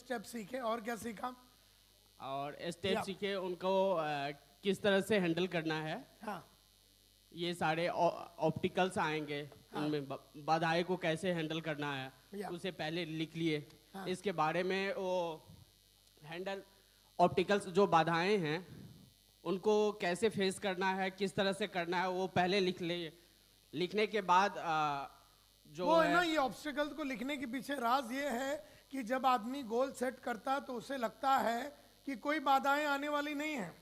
Step सीखे और क्या सीखा? और स्टेप सीखे उनको किस तरह से हैंडल करना है। हाँ, ये सारे ऑप्टिकल्स आएंगे, उनमें बाधाएं को कैसे हैंडल करना है उसे पहले लिख लिए। इसके बारे में वो हैंडल ऑप्टिकल्स जो बाधाएं हैं उनको कैसे फेस करना है, किस तरह से करना है, वो पहले लिख ले। लिखने के बाद जो वो है ना, ये ऑब्स्टिकल्स को लिखने के पीछे राज ये है कि जब आदमी गोल सेट करता है तो उसे लगता है कि कोई बाधाएं आने वाली नहीं है।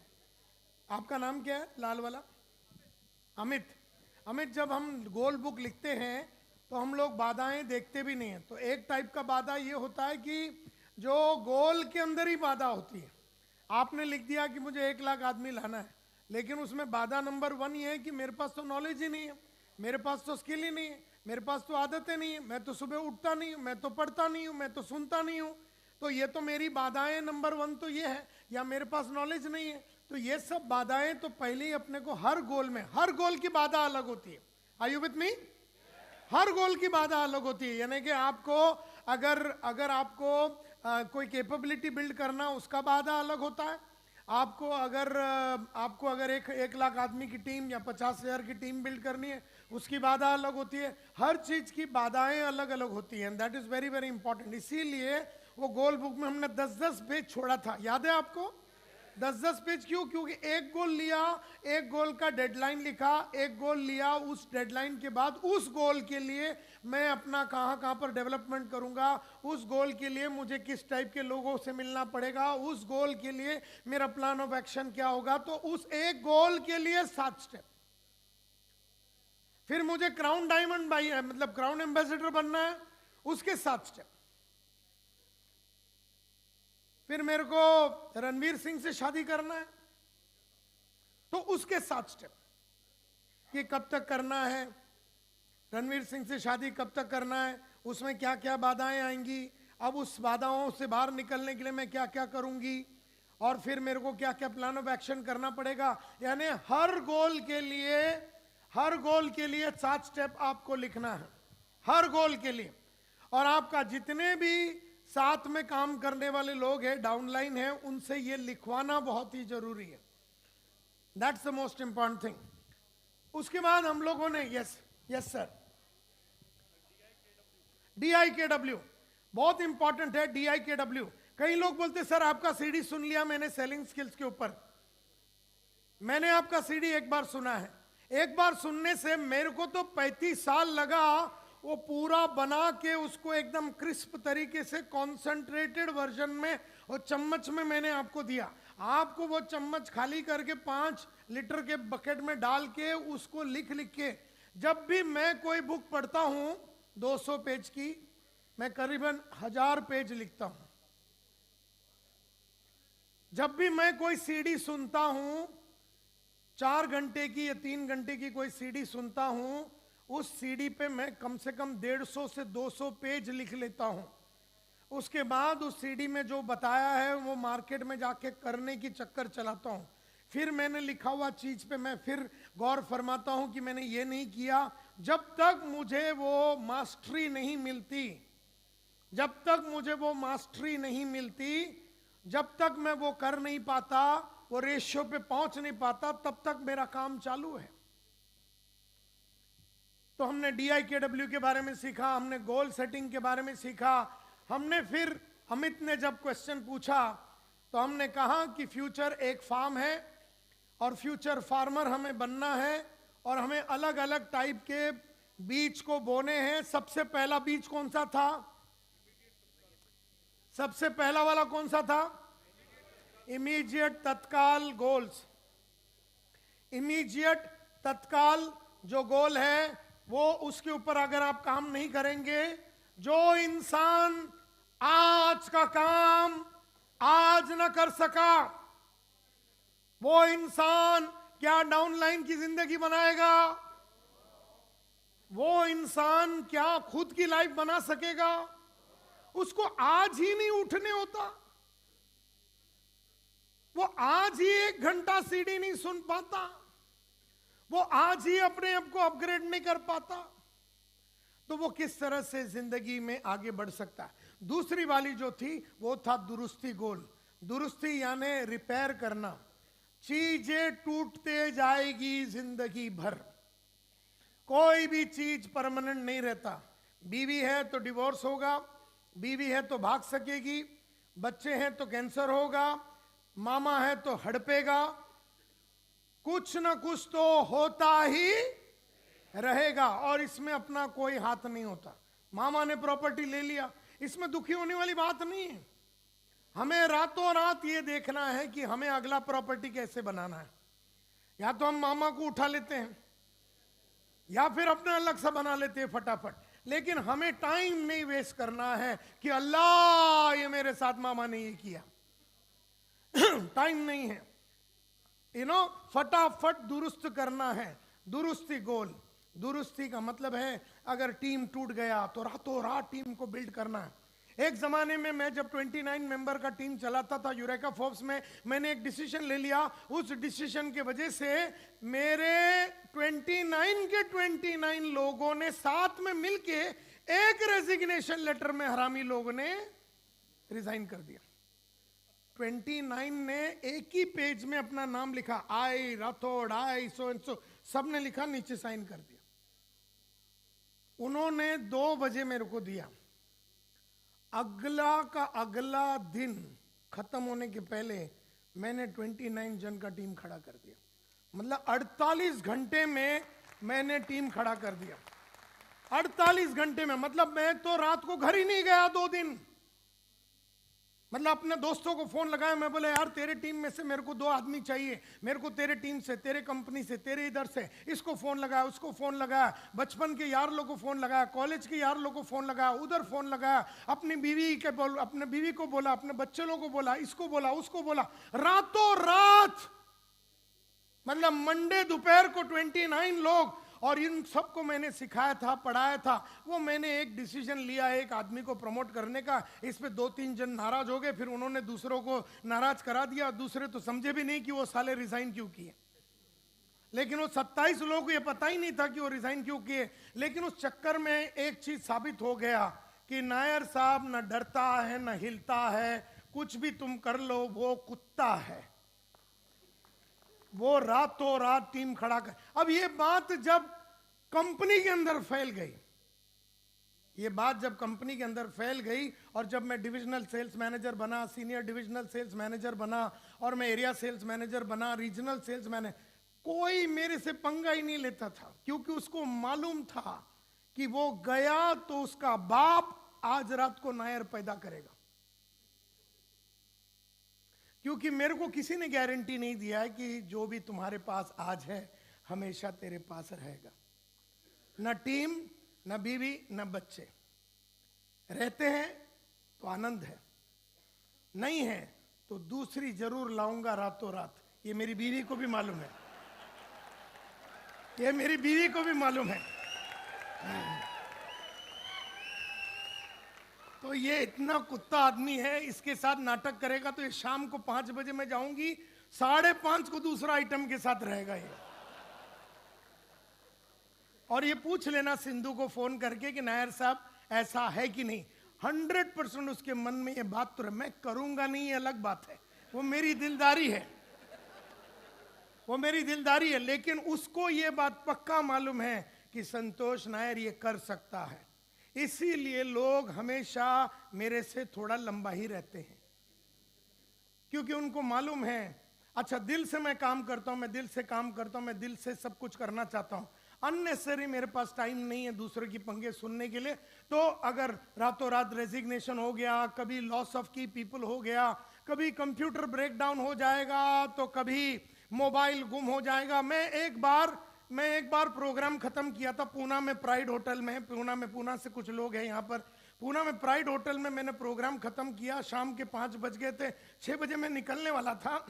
आपका नाम क्या है लाल वाला? अमित। अमित, जब हम गोल बुक लिखते हैं तो हम लोग बाधाएं देखते भी नहीं है। तो एक टाइप का बाधा ये होता है कि जो गोल के अंदर ही बाधा होती है। आपने लिख दिया कि मुझे 1 लाख आदमी लाना है, लेकिन उसमें बाधा नंबर 1 ये है कि मेरे पास तो नॉलेज ही नहीं है, मेरे पास तो स्किल ही नहीं है, मेरे पास तो आदतें नहीं है, मैं तो सुबह उठता नहीं हूँ, मैं तो पढ़ता नहीं हूँ, मैं तो सुनता नहीं हूँ। तो ये तो मेरी बाधाएं नंबर 1 तो ये है, या मेरे पास नॉलेज नहीं है। तो ये सब बाधाएं तो पहले ही अपने को हर गोल में, हर गोल की बाधा अलग होती है। Are you with me? हर गोल की बाधा अलग होती है। यानी कि आपको अगर आपको कोई कैपेबिलिटी बिल्ड करना, उसका बाधा अलग होता है। आपको अगर 1 लाख आदमी की टीम या 50,000 की टीम बिल्ड करनी है, उसकी बाधा अलग होती है। हर चीज की बाधाएं अलग अलग होती हैं। That is very very important. इसीलिए वो गोल बुक में हमने 10-10 पेज छोड़ा था, याद है आपको? 10-10 पेज क्यों? क्योंकि एक गोल लिया, एक गोल का डेडलाइन लिखा, एक गोल लिया, उस डेडलाइन के बाद उस गोल के लिए मैं अपना कहाँ पर डेवलपमेंट करूंगा, उस गोल के लिए मुझे किस टाइप के लोगों से मिलना पड़ेगा, उस गोल के लिए मेरा प्लान ऑफ एक्शन क्या होगा। तो उस एक गोल के लिए 7 स्टेप। फिर मुझे क्राउन डायमंड मतलब क्राउन एम्बेसडर बनना है, उसके 7 स्टेप। फिर मेरे को रणवीर सिंह से शादी करना है, तो उसके 7 स्टेप कि कब तक करना है, रणवीर सिंह से शादी कब तक करना है, उसमें क्या क्या बाधाएं आएंगी, अब उस बाधाओं से बाहर निकलने के लिए मैं क्या क्या करूंगी, और फिर मेरे को क्या क्या प्लान ऑफ एक्शन करना पड़ेगा। यानी हर गोल के लिए 7 स्टेप आपको लिखना है, हर गोल के लिए। और आपका जितने भी साथ में काम करने वाले लोग हैं, डाउनलाइन है, उनसे ये लिखवाना बहुत ही जरूरी है। That's the most important thing. उसके बाद हम लोगों ने यस सर, DIKW बहुत इंपॉर्टेंट है। DIKW, कई लोग बोलते सर आपका सीडी सुन लिया मैंने सेलिंग स्किल्स के ऊपर। मैंने आपका सीडी एक बार सुना है, एक बार सुनने से मेरे को तो 35 साल लगा वो पूरा बना के उसको एकदम क्रिस्प तरीके से कॉन्सेंट्रेटेड वर्जन में और चम्मच में मैंने आपको दिया। आपको वो चम्मच खाली करके 5 लीटर के बकेट में डाल के उसको लिख के, जब भी मैं कोई बुक पढ़ता हूं 200 पेज की, मैं करीबन 1000 पेज लिखता हूं। जब भी मैं कोई सीडी सुनता हूं, 4 घंटे की या 3 घंटे की कोई सीडी सुनता हूं, उस सीडी पे मैं कम से कम 150 से 200 पेज लिख लेता हूं। उसके बाद उस सीडी में जो बताया है वो मार्केट में जाके करने की चक्कर चलाता हूं। फिर मैंने लिखा हुआ चीज पे मैं फिर गौर फरमाता हूं कि मैंने ये नहीं किया। जब तक मुझे वो मास्टरी नहीं मिलती, जब तक मुझे वो मास्टरी नहीं मिलती, जब तक मैं वो कर नहीं पाता, वो रेशियो पे पहुंच नहीं पाता, तब तक मेरा काम चालू है। तो हमने DIKW के बारे में सीखा, हमने गोल सेटिंग के बारे में सीखा। हमने फिर अमित ने जब क्वेश्चन पूछा तो हमने कहा कि फ्यूचर एक फार्म है और फ्यूचर फार्मर हमें बनना है और हमें अलग अलग टाइप के बीज को बोने हैं। सबसे पहला बीज कौन सा था? सबसे पहला वाला कौन सा था? इमीडिएट तत्काल गोल्स। इमीडिएट तत्काल जो गोल है वो, उसके ऊपर अगर आप काम नहीं करेंगे, जो इंसान आज का काम आज न कर सका, वो इंसान क्या डाउनलाइन की जिंदगी बनाएगा? वो इंसान क्या खुद की लाइफ बना सकेगा? उसको आज ही नहीं उठने होता, वो आज ही 1 घंटा सीडी नहीं सुन पाता, वो आज ही अपने आप को अपग्रेड नहीं कर पाता, तो वो किस तरह से जिंदगी में आगे बढ़ सकता है? दूसरी वाली जो थी वो था दुरुस्ती गोल। दुरुस्ती यानी रिपेयर करना। चीजें टूटते जाएगी जिंदगी भर, कोई भी चीज परमानेंट नहीं रहता। बीवी है तो डिवोर्स होगा, बीवी है तो भाग सकेगी, बच्चे हैं तो कैंसर होगा, मामा है तो हड़पेगा, कुछ ना कुछ तो होता ही रहेगा और इसमें अपना कोई हाथ नहीं होता। मामा ने प्रॉपर्टी ले लिया, इसमें दुखी होने वाली बात नहीं है। हमें रातों रात ये देखना है कि हमें अगला प्रॉपर्टी कैसे बनाना है। या तो हम मामा को उठा लेते हैं या फिर अपना अलग सा बना लेते हैं फटाफट, लेकिन हमें टाइम नहीं वेस्ट करना है कि अल्लाह ये मेरे साथ मामा ने ये किया। टाइम नहीं है, फटाफट दुरुस्त करना है। दुरुस्ती गोल। दुरुस्ती का मतलब है अगर टीम टूट गया तो रातों रात टीम को बिल्ड करना है। एक जमाने में मैं जब 29 मेंबर का टीम चलाता था यूरेका फोर्ब्स में, मैंने एक डिसीजन ले लिया। उस डिसीजन के वजह से मेरे 29 के 29 लोगों ने साथ में मिलके एक रेजिग्नेशन लेटर में हरामी लोगों ने रिजाइन कर दिया। 29 ने एक ही पेज में अपना नाम लिखा, आई राठौड़, आई सो एंड सो, सबने लिखा, नीचे साइन कर दिया। उन्होंने 2 बजे मेरे को दिया। अगला का अगला दिन खत्म होने के पहले मैंने 29 जन का टीम खड़ा कर दिया। मतलब 48 घंटे में मैंने टीम खड़ा कर दिया। 48 घंटे में, मतलब मैं तो रात को घर ही नहीं गया 2 दिन। मतलब अपने दोस्तों को फोन लगाया, मैं बोले यार तेरे टीम में से मेरे को 2 आदमी चाहिए, मेरे को तेरे टीम से, तेरे कंपनी से, तेरे इधर से। इसको फोन लगाया, उसको फोन लगाया, बचपन के यार लोगों को फोन लगाया, कॉलेज के यार लोगों को फोन लगाया, उधर फोन लगाया, अपनी बीवी को बोला, अपने बच्चे लोगों को बोला, इसको बोला, उसको बोला, रातों रात। मतलब मंडे दोपहर को 29 लोग, और इन सबको मैंने सिखाया था, पढ़ाया था। वो मैंने एक डिसीजन लिया एक आदमी को प्रमोट करने का, इस पे 2-3 जन नाराज हो गए, फिर उन्होंने दूसरों को नाराज करा दिया। दूसरे तो समझे भी नहीं कि वो साले रिजाइन क्यों किए, लेकिन वो 27 लोगों को ये पता ही नहीं था कि वो रिजाइन क्यों किए। लेकिन उस चक्कर में एक चीज साबित हो गया कि नायर साहब न डरता है न हिलता है, कुछ भी तुम कर लो, वो कुत्ता है। वो रातों रात टीम खड़ा कर। अब ये बात जब कंपनी के अंदर फैल गई, ये बात जब कंपनी के अंदर फैल गई, और जब मैं डिविजनल सेल्स मैनेजर बना, सीनियर डिविजनल सेल्स मैनेजर बना, और मैं एरिया सेल्स मैनेजर बना, रीजनल सेल्स मैनेजर, कोई मेरे से पंगा ही नहीं लेता था, क्योंकि उसको मालूम था कि वो गया तो उसका बाप आज रात को नायर पैदा करेगा। क्योंकि मेरे को किसी ने गारंटी नहीं दिया है कि जो भी तुम्हारे पास आज है हमेशा तेरे पास रहेगा। न टीम, न बीवी, न बच्चे। रहते हैं तो आनंद है, नहीं है तो दूसरी जरूर लाऊंगा रातों रात। ये मेरी बीवी को भी मालूम है, ये मेरी बीवी को भी मालूम है। तो ये इतना कुत्ता आदमी है, इसके साथ नाटक करेगा तो ये शाम को 5 बजे मैं जाऊंगी, 5:30 को दूसरा आइटम के साथ रहेगा ये। और ये पूछ लेना सिंधु को फोन करके कि नायर साहब ऐसा है कि नहीं। 100% उसके मन में ये बात तो है। मैं करूंगा नहीं, ये अलग बात है, वो मेरी दिलदारी है, वो मेरी दिलदारी है। लेकिन उसको ये बात पक्का मालूम है कि संतोष नायर ये कर सकता है। इसीलिए लोग हमेशा मेरे से थोड़ा लंबा ही रहते हैं, क्योंकि उनको मालूम है अच्छा दिल से मैं काम करता हूं, मैं दिल से काम करता हूं, मैं दिल से सब कुछ करना चाहता हूं। अननेसेसरी मेरे पास टाइम नहीं है दूसरे की पंगे सुनने के लिए। तो अगर रातों रात रेजिग्नेशन हो गया, कभी लॉस ऑफ की पीपल हो गया, कभी कंप्यूटर ब्रेकडाउन हो जाएगा, तो कभी मोबाइल गुम हो जाएगा। मैं एक बार प्रोग्राम खत्म किया था पूना में, प्राइड होटल में। पूना से कुछ लोग हैं यहाँ पर। पूना में प्राइड होटल में मैंने प्रोग्राम खत्म किया, शाम के 5 बज गए थे। 6 बजे मैं निकलने वाला था,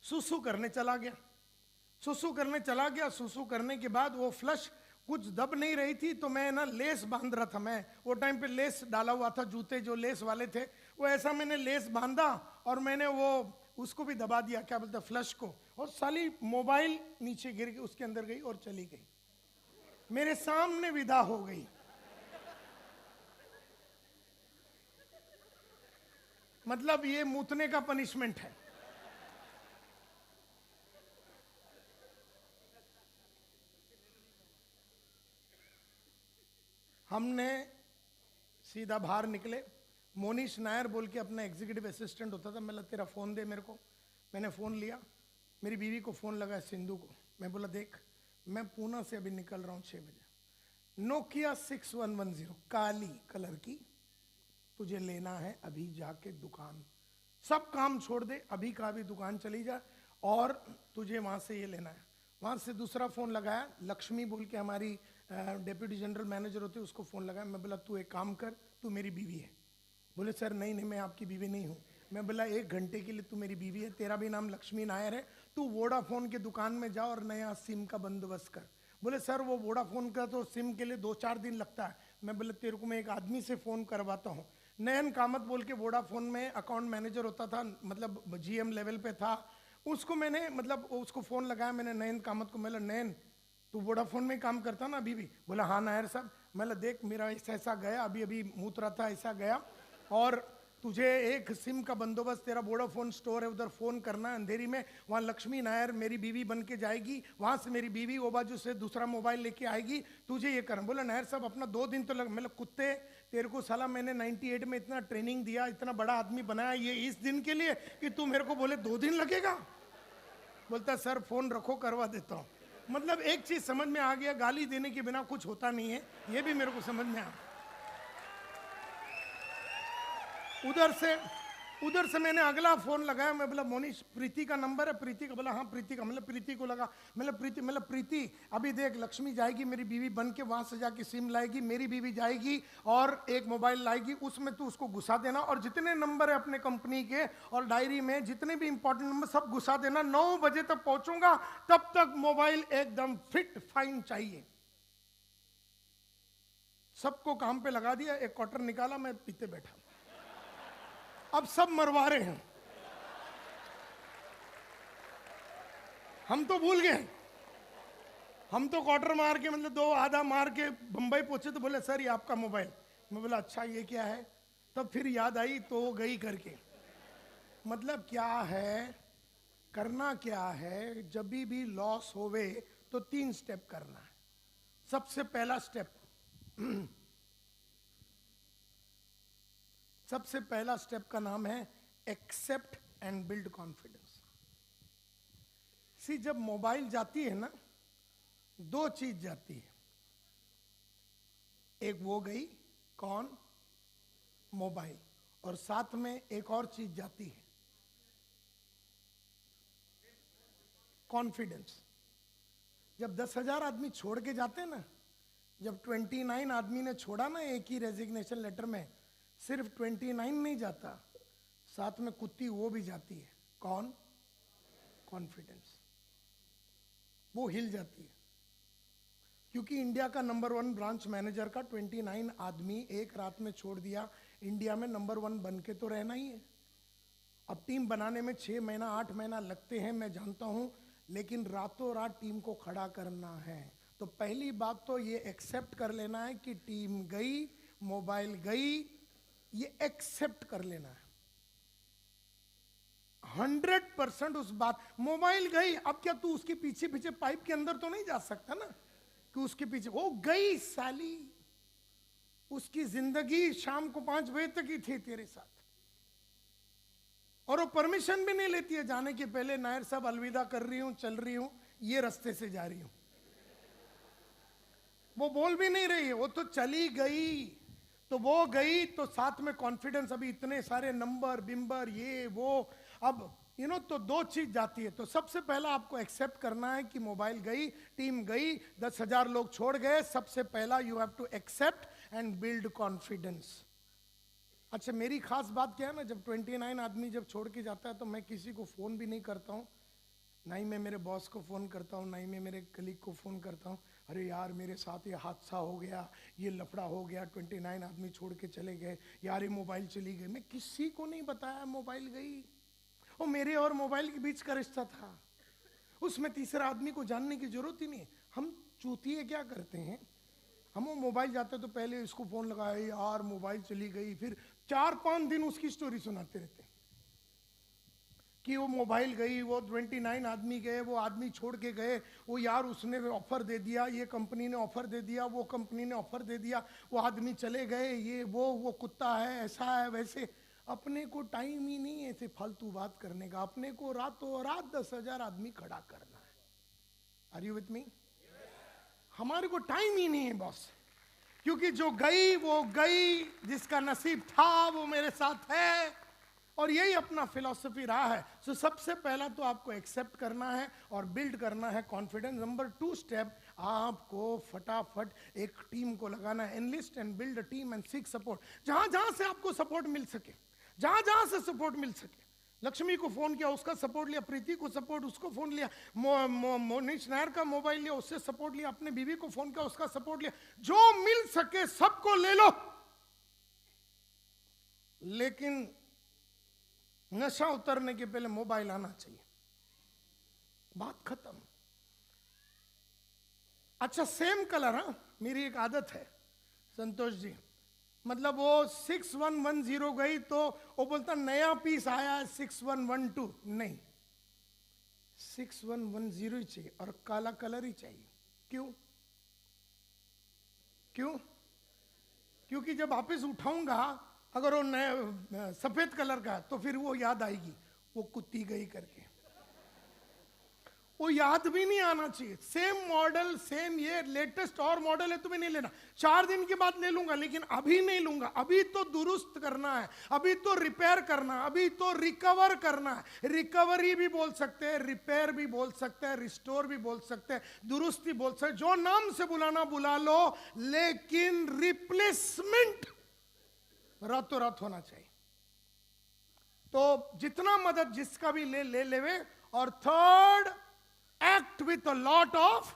सुसु करने चला गया। सुसु करने के बाद वो फ्लश कुछ दब नहीं रही थी, तो मैं ना लेस बांध रहा था। मैं वो टाइम पे लेस डाला हुआ था, जूते जो लेस वाले थे वो, ऐसा मैंने लेस बांधा और मैंने वो उसको भी दबा दिया, क्या बोलते फ्लश को, और साली मोबाइल नीचे गिर गई, उसके अंदर गई और चली गई, मेरे सामने विदा हो गई। मतलब ये मूतने का पनिशमेंट है। हमने सीधा बाहर निकले। मोनीश नायर बोल के अपना एग्जीक्यूटिव असिस्टेंट होता था। मैं बोला तेरा फ़ोन दे मेरे को। मैंने फ़ोन लिया, मेरी बीवी को फ़ोन लगाया, सिंधु को। मैं बोला देख, मैं पूना से अभी निकल रहा हूँ 6 बजे, नोकिया 6110 काली कलर की, तुझे लेना है अभी जाके दुकान, सब काम छोड़ दे, अभी का अभी दुकान चली जा और तुझे वहाँ से ये लेना है। वहाँ से दूसरा फ़ोन लगाया, लक्ष्मी बोल के हमारी डेप्यूटी जनरल मैनेजर होती है, उसको फ़ोन लगाया। मैं बोला तू एक काम कर, तू मेरी बीवी है। बोले सर नहीं नहीं, मैं आपकी बीवी नहीं हूँ। मैं बोला 1 घंटे के लिए तू मेरी बीवी है, तेरा भी नाम लक्ष्मी नायर है, तू वोडाफोन के दुकान में जा और नया सिम का बंदोबस्त कर। बोले सर वो वोडाफोन का तो सिम के लिए 2-4 दिन लगता है। मैं बोले तेरे को मैं एक आदमी से फ़ोन करवाता हूँ। नयन कामत बोल के वोडाफोन में अकाउंट मैनेजर होता था, मतलब GM लेवल पे था, उसको मैंने मतलब उसको फ़ोन लगाया मैंने नयन कामत को। मैं नयन तू वोडाफोन में काम करता ना अभी भी? बोला हाँ नायर साहब। मैं देख मेरा ऐसा गया, अभी अभी मूत रहा था, ऐसा गया, और तुझे एक सिम का बंदोबस्त, तेरा वोडाफोन स्टोर है उधर फ़ोन करना है अंधेरी में, वहाँ लक्ष्मी नायर मेरी बीवी बन के जाएगी, वहाँ से मेरी बीवी वो बाजू से दूसरा मोबाइल लेके आएगी, तुझे ये करना। बोला नायर साहब अपना 2 दिन तो लग। मतलब कुत्ते तेरे को साला मैंने 98 में इतना ट्रेनिंग दिया, इतना बड़ा आदमी बनाया, ये इस दिन के लिए कि तू मेरे को बोले 2 दिन लगेगा? बोलता सर फ़ोन रखो करवा देता हूँ। मतलब एक चीज़ समझ में आ गया, गाली देने के बिना कुछ होता नहीं है, ये भी मेरे को समझ में आ। उधर से मैंने अगला फ़ोन लगाया। मैं बोला मोनीश प्रीति का नंबर है? प्रीति का? बोला हाँ प्रीति का। मतलब प्रीति को लगा। मतलब प्रीति अभी देख लक्ष्मी जाएगी मेरी बीवी बन के, वहाँ से जाके सिम लाएगी, मेरी बीवी जाएगी और एक मोबाइल लाएगी, उसमें तू उसको घुसा देना और जितने नंबर है अपने कंपनी के और डायरी में जितने भी इंपॉर्टेंट नंबर सब घुसा देना। 9 बजे तक पहुँचूंगा, तब तक मोबाइल एकदम फिट फाइन चाहिए। सबको काम पे लगा दिया, एक क्वार्टर निकाला, मैं पीते बैठा। अब सब मरवा रहे हैं, हम तो भूल गए। हम तो क्वार्टर मार के मतलब 2 आधा मार के बंबई पहुंचे तो बोले सर ये आपका मोबाइल। मैं बोला अच्छा ये क्या है? तब फिर याद आई तो गई करके। मतलब क्या है, करना क्या है, जब भी लॉस होवे तो 3 स्टेप करना है। सबसे पहला स्टेप का नाम है एक्सेप्ट एंड बिल्ड कॉन्फिडेंस। सी जब मोबाइल जाती है ना, 2 चीज जाती है, एक वो गई कौन? मोबाइल, और साथ में एक और चीज जाती है, कॉन्फिडेंस। जब 10,000 आदमी छोड़ के जाते हैं ना, जब 29 आदमी ने छोड़ा ना एक ही रेजिग्नेशन लेटर में, सिर्फ 29 नहीं जाता, साथ में कुत्ती वो भी जाती है। कौन? कॉन्फिडेंस। वो हिल जाती है, क्योंकि इंडिया का नंबर 1 ब्रांच मैनेजर का 29 आदमी एक रात में छोड़ दिया। इंडिया में नंबर 1 बन के तो रहना ही है। अब टीम बनाने में 6 महीना 8 महीना लगते हैं, मैं जानता हूं, लेकिन रातों रात टीम को खड़ा करना है। तो पहली बात तो ये एक्सेप्ट कर लेना है कि टीम गई, मोबाइल गई, ये एक्सेप्ट कर लेना है 100%। उस बात, मोबाइल गई, अब क्या तू उसके पीछे पीछे पाइप के अंदर तो नहीं जा सकता ना कि उसके पीछे, वो गई साली, उसकी जिंदगी शाम को 5 बजे तक ही थी तेरे साथ, और वो परमिशन भी नहीं लेती है जाने के पहले, नायर साहब अलविदा कर रही हूं, चल रही हूं, ये रास्ते से जा रही हूं। वो बोल भी नहीं रही है, वो तो चली गई। तो वो गई तो साथ में कॉन्फिडेंस, अभी इतने सारे नंबर बिंबर ये वो, अब तो 2 चीज जाती है। तो सबसे पहला आपको एक्सेप्ट करना है कि मोबाइल गई, टीम गई, 10,000 लोग छोड़ गए। सबसे पहला you have to accept and build confidence. अच्छा मेरी खास बात क्या है ना, जब 29 आदमी जब छोड़ के जाता है तो मैं किसी को फ़ोन भी नहीं करता हूँ, ना ही मैं मेरे बॉस को फ़ोन करता हूँ, ना ही मैं मेरे कलीग को फ़ोन करता हूँ, अरे यार मेरे साथ ये हादसा हो गया, ये लफड़ा हो गया, 29 आदमी छोड़ के चले गए, यार ये मोबाइल चली गई। मैं किसी को नहीं बताया मोबाइल गई। वो मेरे और मोबाइल के बीच का रिश्ता था, उसमें तीसरा आदमी को जानने की जरूरत ही नहीं। हम चूतिए क्या करते हैं, हम वो मोबाइल जाते तो पहले इसको फ़ोन लगाए, यार मोबाइल चली गई, फिर 4-5 दिन उसकी स्टोरी सुनाते रहते कि वो मोबाइल गई, वो 29 आदमी गए, वो आदमी छोड़ के गए, वो यार उसने ऑफर दे दिया, ये कंपनी ने ऑफर दे दिया, वो कंपनी ने ऑफर दे दिया, वो आदमी चले गए, ये वो कुत्ता है, ऐसा है वैसे। अपने को टाइम ही नहीं है ऐसे फालतू बात करने का। अपने को रातों रात 10,000 आदमी खड़ा करना है। Are you with me? हमारे को टाइम ही नहीं है बॉस, क्योंकि जो गई वो गई, जिसका नसीब था वो मेरे साथ है। और यही अपना फिलॉसफी रहा है। सो सबसे पहला तो आपको एक्सेप्ट करना है और बिल्ड करना है कॉन्फिडेंस। नंबर 2 स्टेप, आपको फटाफट एक टीम को लगाना है। Enlist and build a team and seek support. जहां जहां से आपको सपोर्ट मिल सके, जहां जहां से सपोर्ट मिल सके। लक्ष्मी को फोन किया, उसका सपोर्ट लिया, प्रीति को सपोर्ट, उसको फोन लिया, मोनिश नायर का मोबाइल लिया, उससे सपोर्ट लिया, अपने बीवी को फोन किया, उसका सपोर्ट लिया। जो मिल सके सबको ले लो, लेकिन नशा उतरने के पहले मोबाइल आना चाहिए। बात खत्म। अच्छा, सेम कलर। हाँ, मेरी एक आदत है संतोष जी, मतलब वो 6110 गई तो वो बोलता नया पीस आया है 6112। नहीं, 6110 ही चाहिए और काला कलर ही चाहिए। क्यों? क्यों? क्योंकि जब वापिस उठाऊंगा अगर वो नया सफेद कलर का तो फिर वो याद आएगी, वो कुत्ती गई करके। वो याद भी नहीं आना चाहिए। सेम मॉडल, सेम ये लेटेस्ट और मॉडल है, तुम्हें नहीं लेना। 4 दिन के बाद ले लूंगा, लेकिन अभी नहीं लूंगा। अभी तो दुरुस्त करना है, अभी तो रिपेयर करना है, अभी तो रिकवर करना है। रिकवरी भी बोल सकते हैं, रिपेयर भी बोल सकते हैं, रिस्टोर भी बोल सकते हैं, दुरुस्ती बोल सकते हैं। जो नाम से बुलाना बुला लो, लेकिन रिप्लेसमेंट रातों रात होना चाहिए। तो जितना मदद जिसका भी ले लेवे। और third, act with a lot of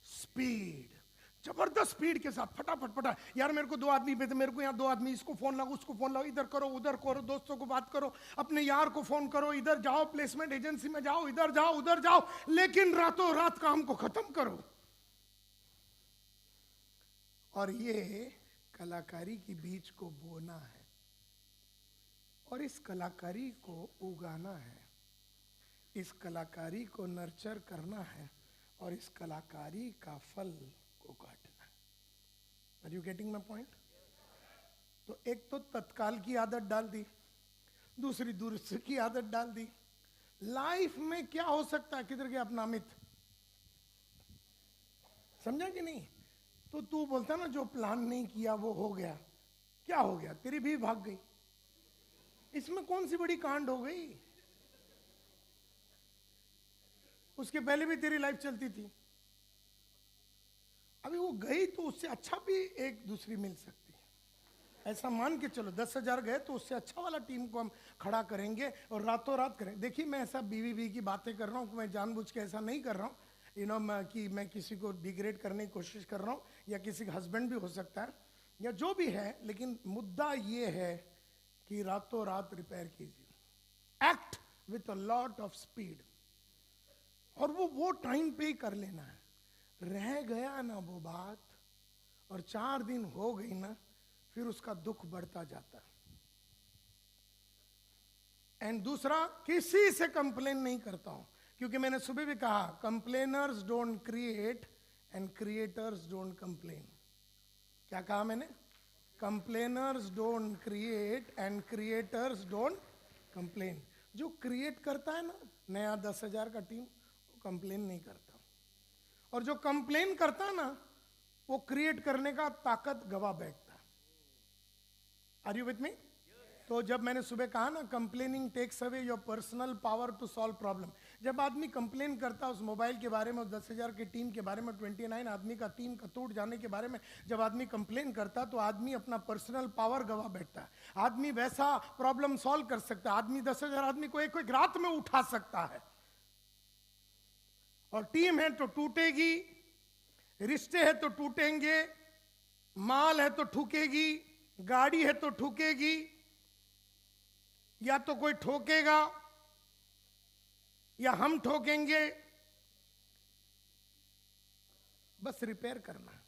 speed. जबरदस्त स्पीड के साथ फटाफट यार मेरे को 2 आदमी भेजे, मेरे को यहाँ 2 आदमी, इसको फोन लगाओ, उसको फोन लगाओ, इधर करो उधर करो, दोस्तों को बात करो, अपने यार को फोन करो, इधर जाओ, प्लेसमेंट एजेंसी में जाओ, इधर जाओ उधर जाओ, लेकिन रातों रात काम को खत्म करो। और ये कलाकारी की बीज को बोना है और इस कलाकारी को उगाना है, इस कलाकारी को नर्चर करना है और इस कलाकारी का फल को काटना है। Are you getting my point? तो एक तो तत्काल की आदत डाल दी, दूसरी दुरुस्त की आदत डाल दी। लाइफ में क्या हो सकता है? किधर गया अपना अमित? समझा कि नहीं? तो तू बोलता ना जो प्लान नहीं किया वो हो गया। क्या हो गया? तेरी भी भाग गई। इसमें कौन सी बड़ी कांड हो गई? उसके पहले भी तेरी लाइफ चलती थी। अभी वो गई तो उससे अच्छा भी एक दूसरी मिल सकती है। ऐसा मान के चलो 10,000 गए तो उससे अच्छा वाला टीम को हम खड़ा करेंगे और रातों रात करेंगे। देखिए, मैं ऐसा बीवी की बातें कर रहा हूँ, मैं जानबूझ के ऐसा नहीं कर रहा हूँ कि मैं किसी को डिग्रेड करने की कोशिश कर रहा हूँ, या किसी का हस्बैंड भी हो सकता है या जो भी है, लेकिन मुद्दा ये है कि रातों रात रिपेयर कीजिए। Act with a lot of speed. और वो टाइम पे ही कर लेना है। रह गया ना वो बात और 4 दिन हो गई ना, फिर उसका दुख बढ़ता जाता है। एंड दूसरा, किसी से कंप्लेन नहीं करता हूं, क्योंकि मैंने सुबह भी कहा, complainers don't create and creators don't complain. क्या कहा मैंने? Complainers don't create and creators don't complain. जो क्रिएट करता है ना नया 10,000 का टीम, वो कंप्लेन नहीं करता, और जो कंप्लेन करता है ना वो क्रिएट करने का ताकत गवा बैठता। Are you with me? तो जब मैंने सुबह कहा ना, complaining takes away your personal power to solve problem. जब आदमी कंप्लेन करता है उस मोबाइल के बारे में, उस 10,000 की टीम के बारे में, 29 आदमी का टीम का टूट जाने के बारे में, जब आदमी कंप्लेन करता तो आदमी अपना पर्सनल पावर गवा बैठता है। आदमी वैसा प्रॉब्लम सॉल्व कर सकता है। आदमी 10,000 आदमी को एक रात में उठा सकता है। और टीम है तो टूटेगी, रिश्ते है तो टूटेंगे, माल है तो ठुकेगी, गाड़ी है तो ठुकेगी, या तो कोई ठोकेगा या हम ठोकेंगे। बस रिपेयर करना है,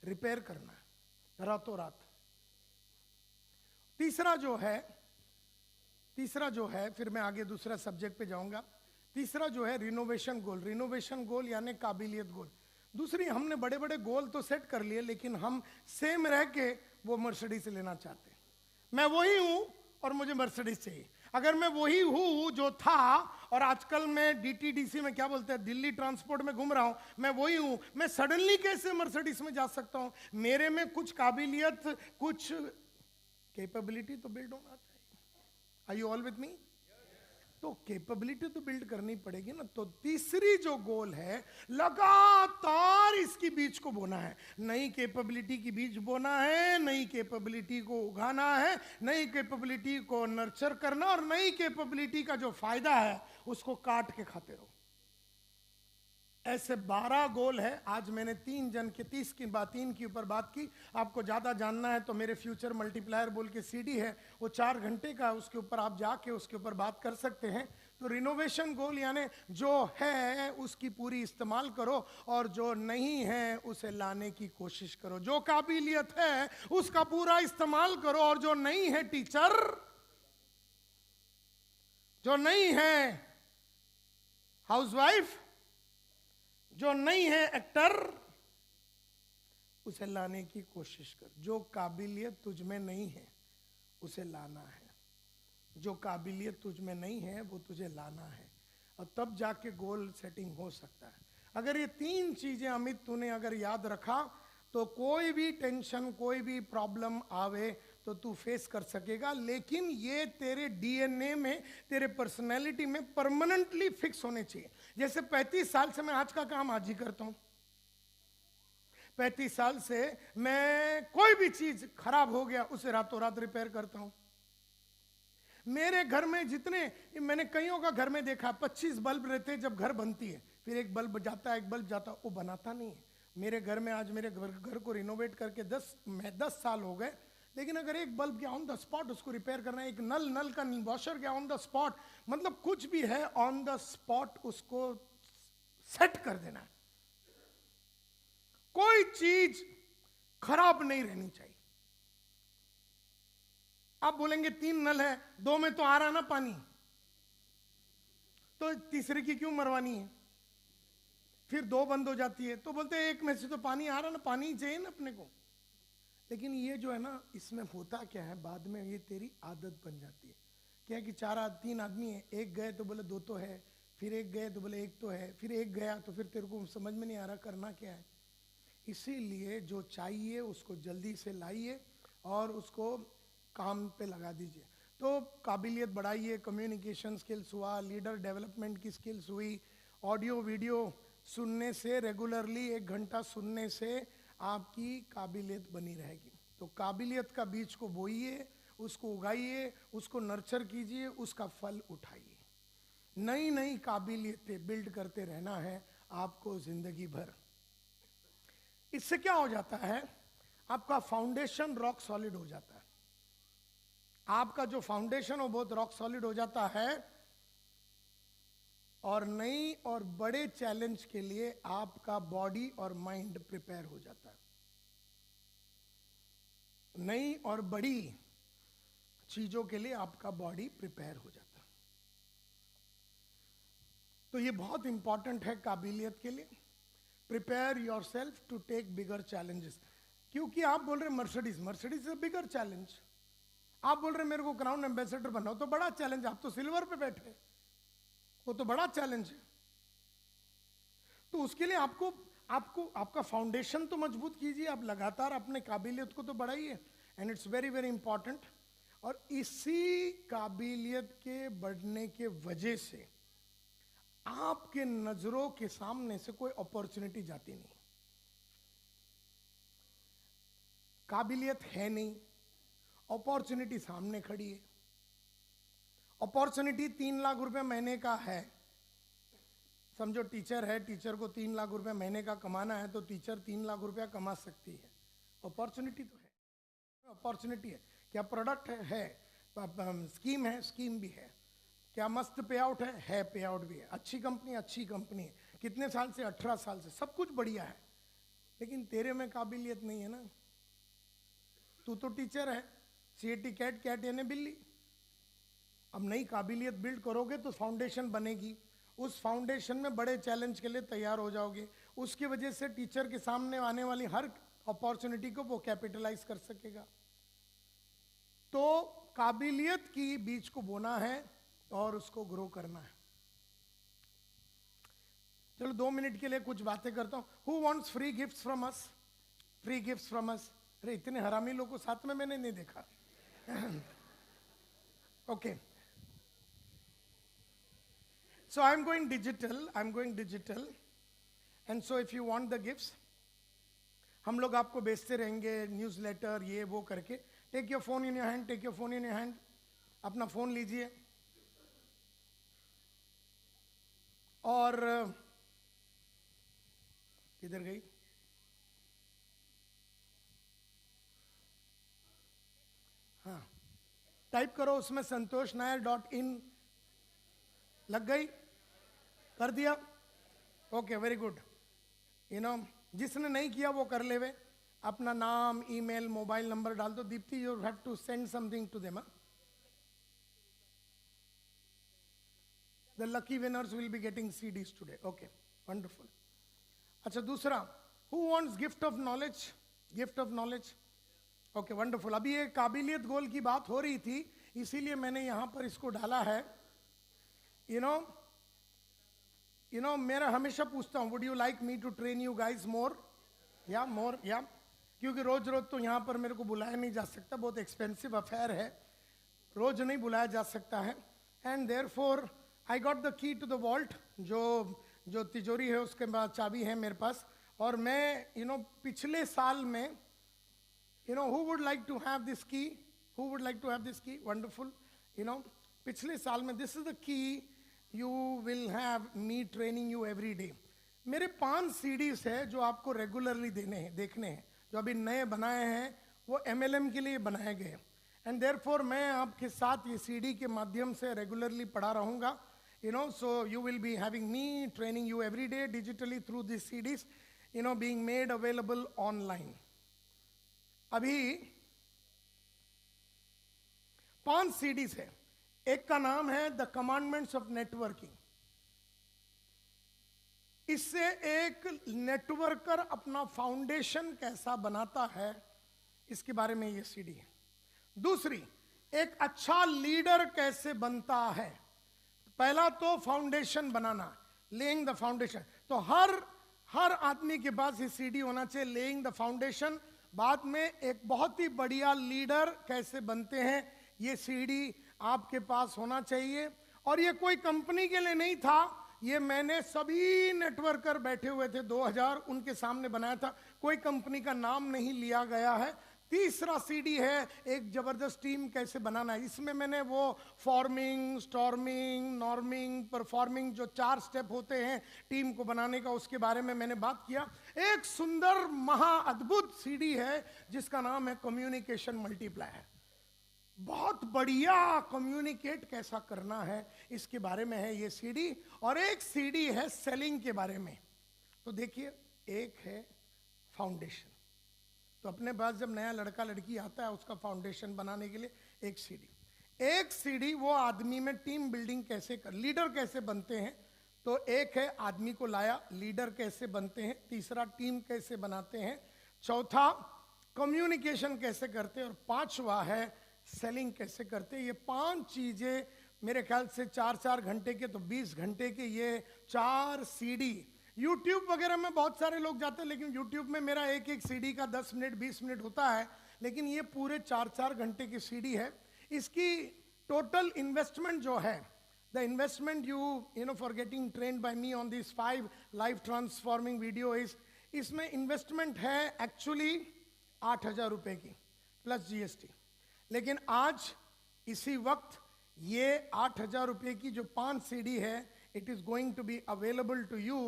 रिपेयर करना है रातों रात। तीसरा जो है फिर मैं आगे दूसरा सब्जेक्ट पे जाऊंगा। तीसरा जो है रिनोवेशन गोल यानी काबिलियत गोल। दूसरी, हमने बड़े बड़े गोल तो सेट कर लिए, लेकिन हम सेम रह के वो मर्सिडीज लेना चाहते हैं। मैं वही हूं और मुझे मर्सिडीज चाहिए। अगर मैं वही हूं जो था और आजकल मैं डीटीडीसी में क्या बोलते हैं, दिल्ली ट्रांसपोर्ट में घूम रहा हूं, मैं वही हूं, मैं सडनली कैसे मर्सिडीज में जा सकता हूं? मेरे में कुछ काबिलियत, कुछ कैपेबिलिटी तो बिल्ड होना चाहिए। Are you all with me? तो कैपेबिलिटी तो बिल्ड करनी पड़ेगी ना। तो तीसरी जो गोल है, लगातार इसकी बीज को बोना है। नई कैपेबिलिटी की बीज बोना है, नई कैपेबिलिटी को उगाना है, नई कैपेबिलिटी को नर्चर करना, और नई कैपेबिलिटी का जो फायदा है उसको काट के खाते रहो। ऐसे 12 गोल है। आज मैंने 3 के ऊपर बात की। आपको ज्यादा जानना है तो मेरे फ्यूचर मल्टीप्लायर बोल के सीडी है, वो 4 घंटे का, उसके ऊपर आप जाके उसके ऊपर बात कर सकते हैं। तो रिनोवेशन गोल यानी जो है उसकी पूरी इस्तेमाल करो, और जो नहीं है उसे लाने की कोशिश करो। जो काबिलियत है उसका पूरा इस्तेमाल करो, और जो नहीं है टीचर, जो नहीं है हाउसवाइफ, जो नहीं है एक्टर, उसे लाने की कोशिश कर। जो काबिलियत तुझ में नहीं है उसे लाना है। जो काबिलियत तुझ में नहीं है वो तुझे लाना है, और तब जाके गोल सेटिंग हो सकता है। अगर ये 3 चीजें अमित तूने अगर याद रखा तो कोई भी टेंशन, कोई भी प्रॉब्लम आवे तो तू फेस कर सकेगा। लेकिन ये तेरे डीएनए में, तेरे पर्सनैलिटी में परमानेंटली फिक्स होने चाहिए। जैसे 35 साल से मैं आज का काम आज ही करता हूं। 35 साल से मैं कोई भी चीज खराब हो गया उसे रातों रात रिपेयर करता हूं। मेरे घर में जितने, मैंने कईयों का घर में देखा, 25 बल्ब रहते जब घर बनती है, फिर एक बल्ब जाता है, एक बल्ब जाता है, वो बनाता नहीं है। मेरे घर में आज मेरे घर को रिनोवेट करके 10 साल हो गए, लेकिन अगर एक बल्ब गया ऑन द स्पॉट उसको रिपेयर करना है, एक नल का वॉशर गया ऑन द स्पॉट, मतलब कुछ भी है ऑन द स्पॉट उसको सेट कर देना है। कोई चीज खराब नहीं रहनी चाहिए। आप बोलेंगे 3 नल है, 2 में तो आ रहा ना पानी, तो तीसरे की क्यों मरवानी है? फिर 2 बंद हो जाती है तो बोलते हैं 1 में से तो पानी आ रहा ना, पानी ही चाहिए ना अपने को। लेकिन ये जो है ना, इसमें होता क्या है, बाद में ये तेरी आदत बन जाती है। क्या कि 3 आदमी है, एक गए तो बोले 2 तो है, फिर एक गए तो बोले 1 तो है, फिर एक गया तो फिर तेरे को समझ में नहीं आ रहा करना क्या है। इसीलिए जो चाहिए उसको जल्दी से लाइए और उसको काम पे लगा दीजिए। तो काबिलियत बढ़ाइए, कम्युनिकेशन स्किल्स हुआ, लीडर डेवलपमेंट की स्किल्स हुई, ऑडियो वीडियो सुनने से, रेगुलरली 1 घंटा सुनने से आपकी काबिलियत बनी रहेगी। तो काबिलियत का बीज को बोइए, उसको उगाइए, उसको नर्चर कीजिए, उसका फल उठाइए। नई नई काबिलियतें बिल्ड करते रहना है आपको जिंदगी भर। इससे क्या हो जाता है, आपका फाउंडेशन रॉक सॉलिड हो जाता है। आपका जो फाउंडेशन हो बहुत रॉक सॉलिड हो जाता है, और नई और बड़े चैलेंज के लिए आपका बॉडी और माइंड प्रिपेयर हो जाता है। नई और बड़ी चीजों के लिए आपका बॉडी प्रिपेयर हो जाता है। तो ये बहुत इंपॉर्टेंट है काबिलियत के लिए। Prepare yourself to take bigger challenges. क्योंकि आप बोल रहे Mercedes is a bigger challenge. आप बोल रहे मेरे को क्राउन एम्बेसडर बनना हो तो बड़ा चैलेंज, आप तो सिल्वर पे बैठे, वो तो बड़ा चैलेंज है। तो उसके लिए आपको आपका फाउंडेशन तो मजबूत कीजिए, आप लगातार अपने काबिलियत को तो बढ़ाइए, and it's very very important. और इसी काबिलियत के बढ़ने के वजह से आपके नजरों के सामने से कोई अपॉर्चुनिटी जाती नहीं। काबिलियत है नहीं, अपॉर्चुनिटी सामने खड़ी है। अपॉर्चुनिटी 3 लाख रुपए महीने का है। समझो टीचर है, टीचर को 3 लाख रुपए महीने का कमाना है, तो टीचर 3 लाख रुपया कमा सकती है। अपॉर्चुनिटी तो है, अपॉर्चुनिटी है। क्या प्रोडक्ट है, स्कीम है, स्कीम भी है। क्या मस्त पे आउट है पे आउट भी है। अच्छी कंपनी है। कितने साल से? 18 साल से। सब कुछ बढ़िया है, लेकिन तेरे में काबिलियत नहीं है ना। तू तो टीचर है, CAT कैट, कैट यानी बिल्ली। अब नई काबिलियत बिल्ड करोगे तो फाउंडेशन बनेगी, उस फाउंडेशन में बड़े चैलेंज के लिए तैयार हो जाओगे, उसकी वजह से टीचर के सामने आने वाली हर अपॉर्चुनिटी को वो कैपिटलाइज कर सकेगा। तो काबिलियत की बीज को बोना है और उसको ग्रो करना है। चलो 2 मिनट के लिए कुछ बातें करता हूं। Who wants free gifts from us? Free gifts from us? अरे इतने हरामी लोगों को साथ में मैंने नहीं देखा। Okay, so I'm going digital and so if you want the gifts, हम लोग आपको बेचते रहेंगे न्यूज़लेटर ये वो करके। Take your phone in your hand, take your phone in your hand. अपना फोन लीजिए और किधर गई? हाँ, टाइप करो उसमें santoshnair.in। लग गई? कर दिया? Okay, very good. जिसने नहीं किया वो कर लेवे। अपना नाम, ईमेल, मोबाइल नंबर डाल दो। Deepti, you have to send something to them. The lucky winners will be getting CDs today. Okay, wonderful. अच्छा, दूसरा, who wants gift of knowledge? Gift of knowledge? Okay, wonderful. अभी ये काबिलियत गोल की बात हो रही थी, इसीलिए मैंने यहां पर इसको डाला है। मेरा हमेशा पूछता हूँ, would you like me to train you guys more? या मोर, या क्योंकि रोज रोज तो यहाँ पर मेरे को बुलाया नहीं जा सकता, बहुत एक्सपेंसिव अफेयर है, रोज नहीं बुलाया जा सकता है। And therefore I got the key to the vault, जो तिजोरी है उसके बाद चाबी है मेरे पास। और मैं पिछले साल में who would like to have this key? Who would like to have this key? Wonderful. पिछले साल में this is the key, you will have me training you every day. मेरे 5 CDs है जो आपको रेगुलरली देखने हैं, जो अभी नए बनाए हैं, वो MLM के लिए बनाए गए। एंड देयरफॉर मैं आपके साथ ये CD के माध्यम से रेगुलरली पढ़ा रहूँगा। so you will be having me training you every day digitally through these CDs, being made available online. अभी 5 CDs है। एक का नाम है द कमांडमेंट्स ऑफ नेटवर्किंग। इससे एक नेटवर्कर अपना फाउंडेशन कैसा बनाता है, इसके बारे में ये CD है। दूसरी, एक अच्छा लीडर कैसे बनता है। पहला तो foundation banana, laying the foundation. तो हर आदमी के पास ये CD होना चाहिए, लेइंग द फाउंडेशन। बाद में एक बहुत ही बढ़िया लीडर कैसे बनते हैं, ये CD आपके पास होना चाहिए। और ये कोई कंपनी के लिए नहीं था, ये मैंने सभी नेटवर्कर बैठे हुए थे 2000, उनके सामने बनाया था, कोई कंपनी का नाम नहीं लिया गया है। तीसरा CD है एक जबरदस्त टीम कैसे बनाना है। इसमें मैंने वो फॉर्मिंग, स्टॉर्मिंग, नॉर्मिंग, परफॉर्मिंग, जो 4 स्टेप होते हैं टीम को बनाने का, उसके बारे में मैंने बात किया। एक सुंदर महा अद्भुत CD है जिसका नाम है कम्युनिकेशन मल्टीप्लायर। बहुत बढ़िया कम्युनिकेट कैसा करना है, इसके बारे में है ये CD। और एक CD है सेलिंग के बारे में। तो देखिए, एक है फाउंडेशन। तो अपने पास जब नया लड़का लड़की आता है, उसका फाउंडेशन बनाने के लिए एक CD वो आदमी में टीम बिल्डिंग कैसे कर, लीडर कैसे बनते हैं। तो एक है आदमी को लाया, लीडर कैसे बनते हैं। तीसरा, टीम कैसे बनाते हैं। चौथा, कम्युनिकेशन कैसे करते हैं। और 5वां है सेलिंग कैसे करते हैं। ये 5 चीजें मेरे ख्याल से 4-4 घंटे के, तो 20 घंटे के ये 4 CD। यूट्यूब वगैरह में बहुत सारे लोग जाते हैं, लेकिन यूट्यूब में मेरा एक CD का 10 मिनट 20 मिनट होता है, लेकिन ये पूरे 4-4 घंटे की CD है। इसकी टोटल इन्वेस्टमेंट जो है, the investment you for getting trained by me on this 5 life transforming video is, इसमें इन्वेस्टमेंट है एक्चुअली 8,000 रुपए की प्लस GST। लेकिन आज इसी वक्त ये 8,000 रुपए की जो 5 CD है, it is going to be available to you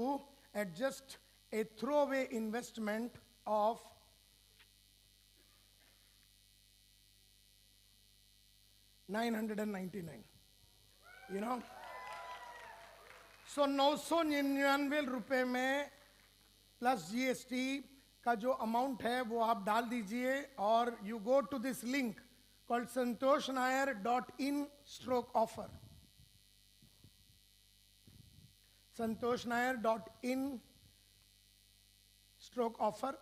at just a throwaway investment of $999. So 999 रुपए में प्लस GST का जो अमाउंट है वो आप डाल दीजिए और you go to this link called santoshnair.in/offer. santoshnair.in/offer.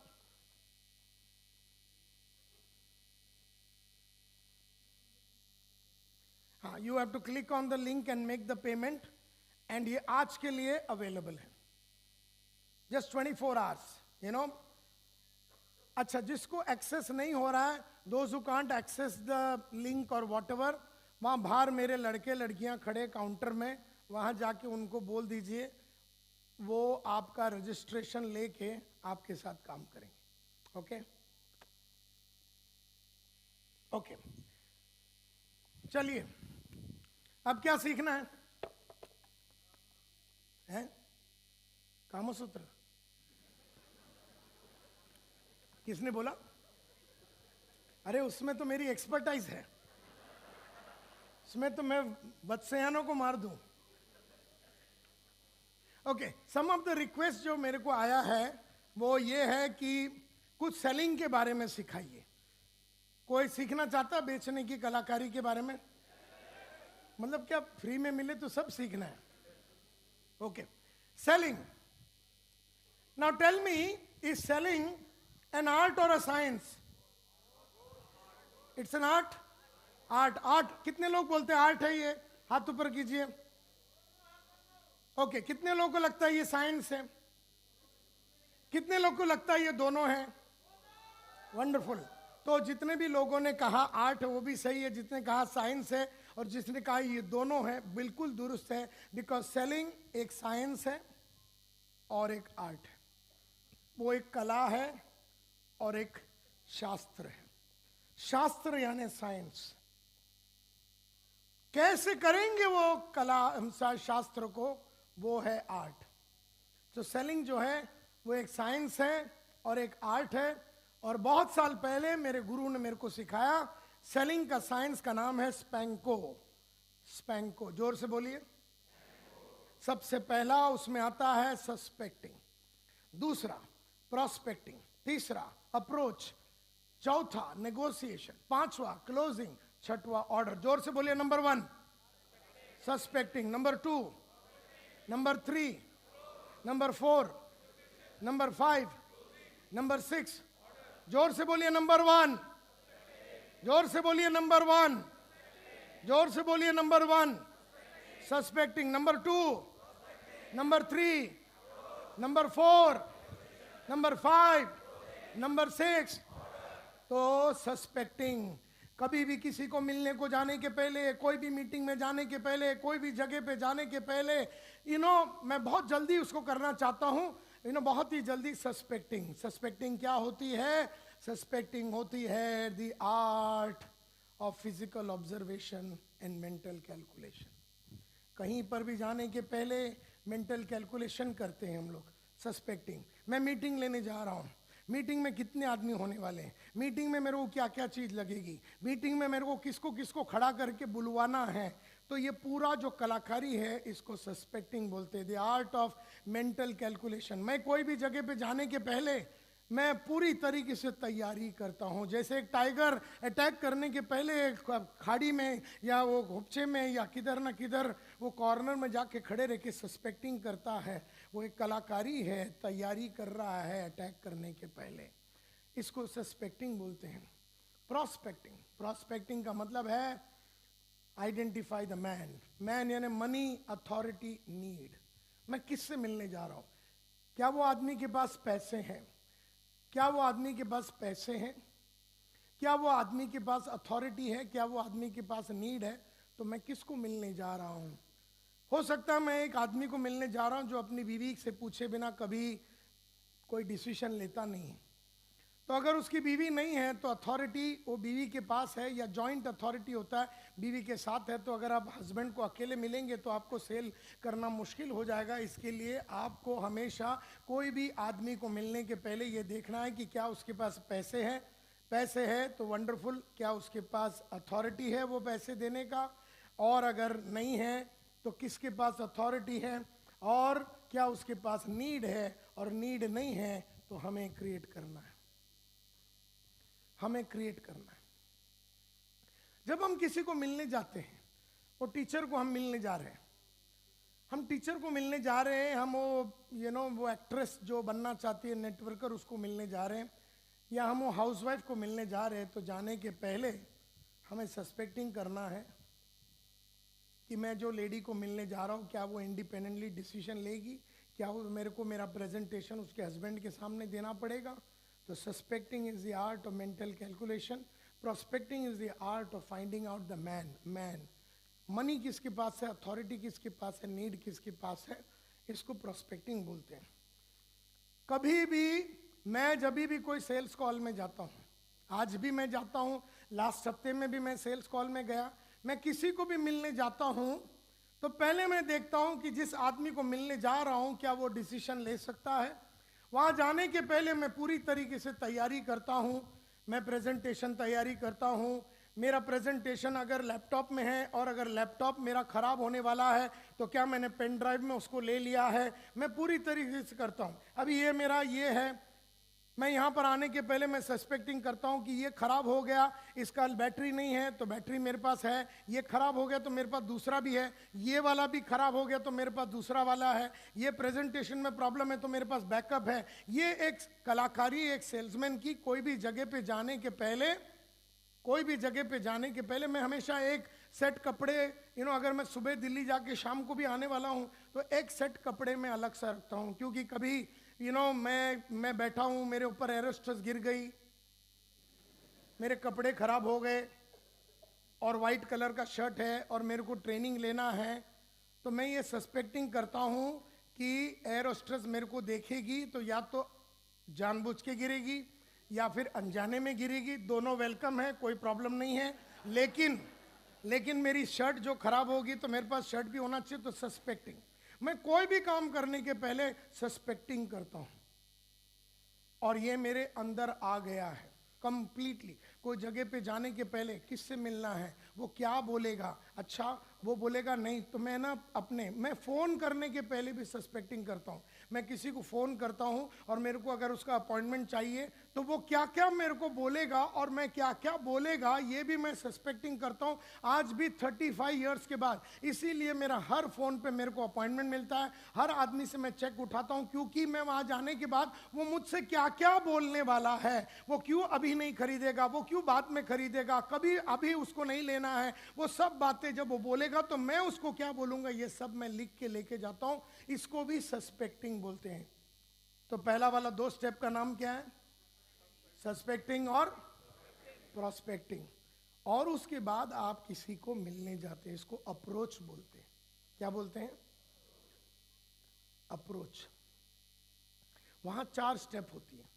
हाँ, you have to click on the link and make the payment, and ये आज के लिए अवेलेबल है, just 24 hours, you know. अच्छा, जिसको एक्सेस नहीं हो रहा है, those who can't access the link or whatever, वहाँ बाहर मेरे लड़के लड़कियाँ खड़े काउंटर में, वहाँ जाके उनको बोल दीजिए, वो आपका रजिस्ट्रेशन लेके आपके साथ काम करेंगे. ओके ओके, चलिए अब क्या सीखना है? कामसूत्र किसने बोला? अरे उसमें तो मेरी एक्सपर्टाइज है, उसमें तो मैं वत्सयानों को मार दूं. Okay, some of the request जो मेरे को आया है वो ये है कि कुछ सेलिंग के बारे में सिखाइए. कोई सीखना चाहता बेचने की कलाकारी के बारे में? मतलब क्या फ्री में मिले तो सब सीखना है? Okay, selling. Now tell me, is selling an art or a science? It's an art. art कितने लोग बोलते हैं आर्ट है ये? हाथ ऊपर कीजिए. ओके, कितने लोगों को लगता है ये साइंस है? कितने लोगों को लगता है ये दोनों है? वंडरफुल. तो जितने भी लोगों ने कहा आर्ट है वो भी सही है, जितने कहा साइंस है और जिसने कहा ये दोनों है बिल्कुल दुरुस्त है. बिकॉज सेलिंग एक साइंस है और एक आर्ट है. वो एक कला है और एक शास्त्र है. शास्त्र यानी साइंस. कैसे करेंगे वो कला शास्त्र को? वो है आर्ट. तो सेलिंग जो है वो एक साइंस है और एक आर्ट है. और बहुत साल पहले मेरे गुरु ने मेरे को सिखाया, सेलिंग का साइंस का नाम है स्पैंको. स्पैंको, जोर से बोलिए. सबसे पहला उसमें आता है सस्पेक्टिंग, दूसरा प्रोस्पेक्टिंग, तीसरा अप्रोच, चौथा नेगोशिएशन, पांचवा क्लोजिंग, छठवां ऑर्डर. जोर से बोलिए. Number 1 suspecting, number 2, number 3, number 4, number 5, number 6. जोर से बोलिए. नंबर 1, जोर से बोलिए. नंबर 1, जोर से बोलिए. Number 1 suspecting, number 2, number 3, number 4, number 5, number 6. तो सस्पेक्टिंग. कभी भी किसी को मिलने को जाने के पहले, कोई भी मीटिंग में जाने के पहले, कोई भी जगह पे जाने के पहले, मैं बहुत जल्दी उसको करना चाहता हूं, बहुत ही जल्दी. सस्पेक्टिंग. सस्पेक्टिंग क्या होती है? सस्पेक्टिंग होती है the art of physical observation and mental calculation. कहीं पर भी जाने के पहले मेंटल कैलकुलेशन करते हैं हम लोग. सस्पेक्टिंग. मैं मीटिंग लेने जा रहा हूँ, मीटिंग में कितने आदमी होने वाले हैं, मीटिंग में मेरे को क्या क्या चीज़ लगेगी, मीटिंग में मेरे को किसको किसको खड़ा करके बुलवाना है. तो ये पूरा जो कलाकारी है इसको सस्पेक्टिंग बोलते हैं, the art of mental calculation. मैं कोई भी जगह पे जाने के पहले मैं पूरी तरीके से तैयारी करता हूँ. जैसे एक टाइगर अटैक करने के पहले खाड़ी में या वो घोपचे में या किधर ना किधर वो कॉर्नर में जाके खड़े रह के सस्पेक्टिंग करता है, वो एक कलाकारी है, तैयारी कर रहा है अटैक करने के पहले. इसको सस्पेक्टिंग बोलते हैं. प्रोस्पेक्टिंग. प्रोस्पेक्टिंग का मतलब है आइडेंटिफाई द मैन. मैन यानी मनी, अथॉरिटी, नीड. मैं किससे मिलने जा रहा हूँ? क्या वो आदमी के पास पैसे हैं? क्या वो आदमी के पास पैसे हैं? क्या वो आदमी के पास अथॉरिटी है? क्या वो आदमी के पास नीड है? तो मैं किसको मिलने जा रहा हूँ? हो सकता है मैं एक आदमी को मिलने जा रहा हूँ जो अपनी बीवी से पूछे बिना कभी कोई डिसीजन लेता नहीं. तो अगर उसकी बीवी नहीं है तो अथॉरिटी वो बीवी के पास है, या जॉइंट अथॉरिटी होता है बीवी के साथ है. तो अगर आप हस्बैंड को अकेले मिलेंगे तो आपको सेल करना मुश्किल हो जाएगा. इसके लिए आपको हमेशा कोई भी आदमी को मिलने के पहले ये देखना है कि क्या उसके पास पैसे हैं. पैसे है तो वंडरफुल. क्या उसके पास अथॉरिटी है वो पैसे देने का? और अगर नहीं है तो किसके पास अथॉरिटी है? और क्या उसके पास नीड है? और नीड नहीं है तो हमें क्रिएट करना है. हमें क्रिएट करना है. जब हम किसी को मिलने जाते हैं, वो टीचर को हम मिलने जा रहे हैं, हम टीचर को मिलने जा रहे हैं, हम वो वो एक्ट्रेस जो बनना चाहती है नेटवर्कर, उसको मिलने जा रहे हैं, या हम वो हाउसवाइफ को मिलने जा रहे हैं, तो जाने के पहले हमें सस्पेक्टिंग करना है कि मैं जो लेडी को मिलने जा रहा हूँ क्या वो इंडिपेंडेंटली डिसीजन लेगी, क्या वो मेरे को मेरा प्रेजेंटेशन उसके हस्बैंड के सामने देना पड़ेगा। तो suspecting is the art of mental calculation, prospecting is the art of finding out the man. Money किसके पास है, अथॉरिटी किसके पास है, नीड किसके पास है, इसको प्रोस्पेक्टिंग बोलते हैं। कभी भी मैं जब भी कोई सेल्स कॉल में जाता हूँ, आज भी मैं जाता हूँ, लास्ट हफ्ते में भी मैं सेल्स कॉल में गया, मैं किसी को भी मिलने जाता हूँ तो पहले मैं देखता हूँ कि जिस आदमी को मिलने जा रहा हूँ क्या वो डिसीजन ले सकता है। वहाँ जाने के पहले मैं पूरी तरीके से तैयारी करता हूँ, मैं प्रेजेंटेशन तैयारी करता हूँ। मेरा प्रेजेंटेशन अगर लैपटॉप में है और अगर लैपटॉप मेरा ख़राब होने वाला है तो क्या मैंने पेन ड्राइव में उसको ले लिया है, मैं पूरी तरीके से करता हूँ। अभी ये मेरा ये है, मैं यहाँ पर आने के पहले मैं सस्पेक्टिंग करता हूँ कि ये ख़राब हो गया, इसका बैटरी नहीं है तो बैटरी मेरे पास है, ये ख़राब हो गया तो मेरे पास दूसरा भी है, ये वाला भी ख़राब हो गया तो मेरे पास दूसरा वाला है, ये प्रेजेंटेशन में प्रॉब्लम है तो मेरे पास बैकअप है। ये एक कलाकारी, एक सेल्समैन की कोई भी जगह पे जाने के पहले, कोई भी जगह पे जाने के पहले मैं हमेशा एक सेट कपड़े, अगर मैं सुबह दिल्ली जाके शाम को भी आने वाला हूँ तो एक सेट कपड़े मैं अलग सा रखता हूँ, क्योंकि कभी मैं बैठा हूँ, मेरे ऊपर एरोस्ट्रस गिर गई, मेरे कपड़े खराब हो गए और वाइट कलर का शर्ट है और मेरे को ट्रेनिंग लेना है, तो मैं ये सस्पेक्टिंग करता हूँ कि एरोस्ट्रस मेरे को देखेगी तो या तो जानबूझ के गिरेगी या फिर अनजाने में गिरेगी, दोनों वेलकम है, कोई प्रॉब्लम नहीं है। लेकिन मेरी शर्ट जो खराब होगी तो मेरे पास शर्ट भी होना चाहिए। तो सस्पेक्टिंग, मैं कोई भी काम करने के पहले सस्पेक्टिंग करता हूं और ये मेरे अंदर आ गया है कंप्लीटली। कोई जगह पे जाने के पहले किससे मिलना है, वो क्या बोलेगा, अच्छा वो बोलेगा नहीं, तो मैं फ़ोन करने के पहले भी सस्पेक्टिंग करता हूँ। मैं किसी को फ़ोन करता हूँ और मेरे को अगर उसका अपॉइंटमेंट चाहिए तो वो क्या क्या मेरे को बोलेगा और मैं क्या क्या बोलेगा, ये भी मैं सस्पेक्टिंग करता हूँ आज भी 35 ईयर्स के बाद। इसीलिए मेरा हर फ़ोन पे मेरे को अपॉइंटमेंट मिलता है, हर आदमी से मैं चेक उठाता हूँ, क्योंकि मैं वहाँ जाने के बाद वो मुझसे क्या क्या बोलने वाला है, वो क्यों अभी नहीं खरीदेगा, वो क्यों बाद में खरीदेगा, कभी अभी उसको नहीं लेना है, वो सब बातें जब वो बोलेगा तो मैं उसको क्या बोलूँगा, ये सब मैं लिख के लेके जाता हूँ। इसको भी सस्पेक्टिंग बोलते हैं। तो पहला वाला 2 स्टेप का नाम क्या है, सस्पेक्टिंग और प्रोस्पेक्टिंग। और उसके बाद आप किसी को मिलने जाते हैं, इसको अप्रोच बोलते हैं। क्या बोलते हैं, अप्रोच। वहां 4 स्टेप होती है।